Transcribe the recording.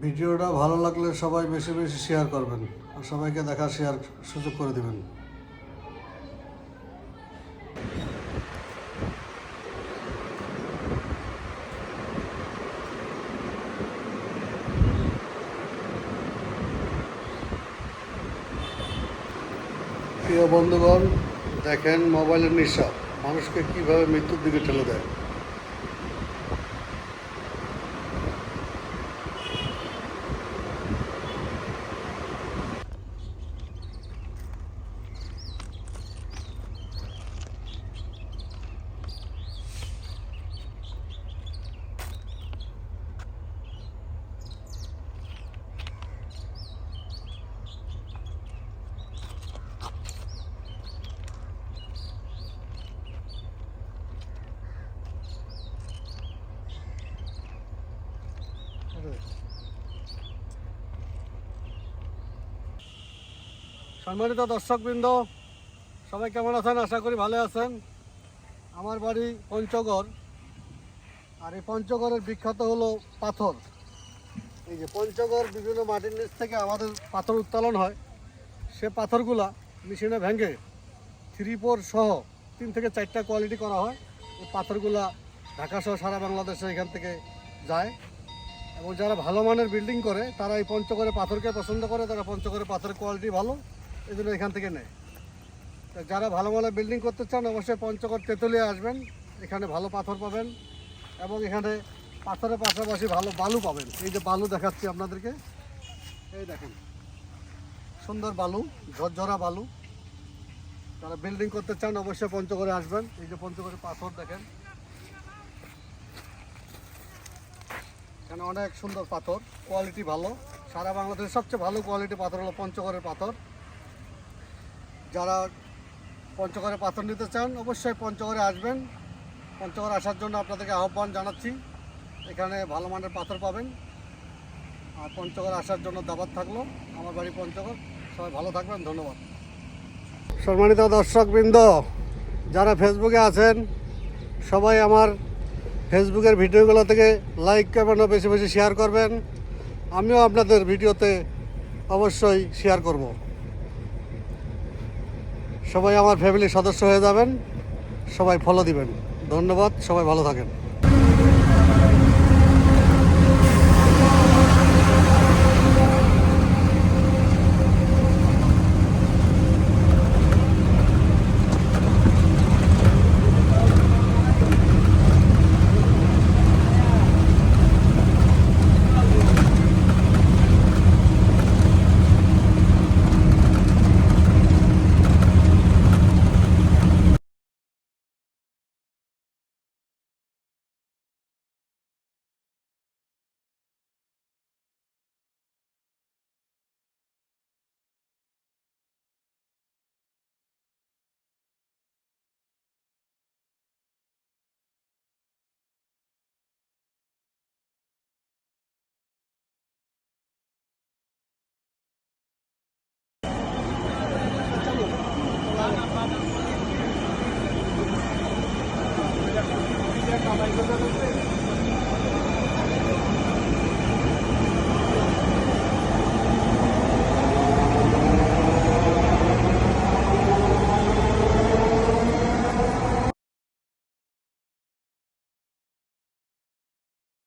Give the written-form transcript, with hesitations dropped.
ভিডিওটা ভালো লাগলে সবাই বেশি বেশি শেয়ার করবেন আর সবাইকে দেখার শেয়ার সুযোগ করে দিবেন। প্রিয় বন্ধুগণ, দেখেন মোবাইলের নেশা মানুষকে কিভাবে মৃত্যুর দিকে ঠেলে দেয়। সম্মানিত দর্শকবৃন্দ, সবাই কেমন আছেন? আশা করি ভালো আছেন। আমার বাড়ি পঞ্চগড়, আর এই পঞ্চগড়ের বিখ্যাত হলো পাথর। এই যে পঞ্চগড় বিভিন্ন মাটির নিচ থেকে আমাদের পাথর উত্তোলন হয়, সে পাথরগুলা মেশিনে ভেঙে 3-4 সহ 3 থেকে 4টা কোয়ালিটি করা হয়। এই পাথরগুলা ঢাকা সহ সারা বাংলাদেশে এখান থেকে যায়, এবং যারা ভালো মানের বিল্ডিং করে তারা এই পঞ্চগড়ে পাথরকে পছন্দ করে, তারা পঞ্চগড়ের পাথরের কোয়ালিটি ভালো, এই জন্য এখান থেকে নেয়। যারা ভালো মানের বিল্ডিং করতে চান অবশ্যই পঞ্চগড় তেঁতুলিয়া আসবেন, এখানে ভালো পাথর পাবেন এবং এখানে পাথরের পাশাপাশি ভালো বালু পাবেন। এই যে বালু দেখাচ্ছি আপনাদেরকে, এই দেখেন সুন্দর বালু, ঝরঝরা বালু। যারা বিল্ডিং করতে চান অবশ্যই পঞ্চগড়ে আসবেন। এই যে পঞ্চগড়ের পাথর দেখেন, এখানে অনেক সুন্দর পাথর, কোয়ালিটি ভালো। সারা বাংলাদেশের সবচেয়ে ভালো কোয়ালিটি পাথর হলো পঞ্চগড়ের পাথর। যারা পঞ্চগড়ে পাথর নিতে চান অবশ্যই পঞ্চগড়ে আসবেন। পঞ্চগড়ে আসার জন্য আপনাদেরকে আহ্বান জানাচ্ছি। এখানে ভালো মানের পাথর পাবেন। আর পঞ্চগড়ে আসার জন্য দাওয়াত থাকলো। আমার বাড়ি পঞ্চগড়। সবাই ভালো থাকবেন, ধন্যবাদ। সম্মানিত দর্শকবৃন্দ, যারা ফেসবুকে আছেন সবাই আমার ফেসবুকের ভিডিওগুলো থেকে লাইক করবেন ও বেশি বেশি শেয়ার করবেন। আমিও আপনাদের ভিডিওতে অবশ্যই শেয়ার করব। সবাই আমার ফ্যামিলির সদস্য হয়ে যাবেন, সবাই ফলো দিবেন। ধন্যবাদ, সবাই ভালো থাকেন।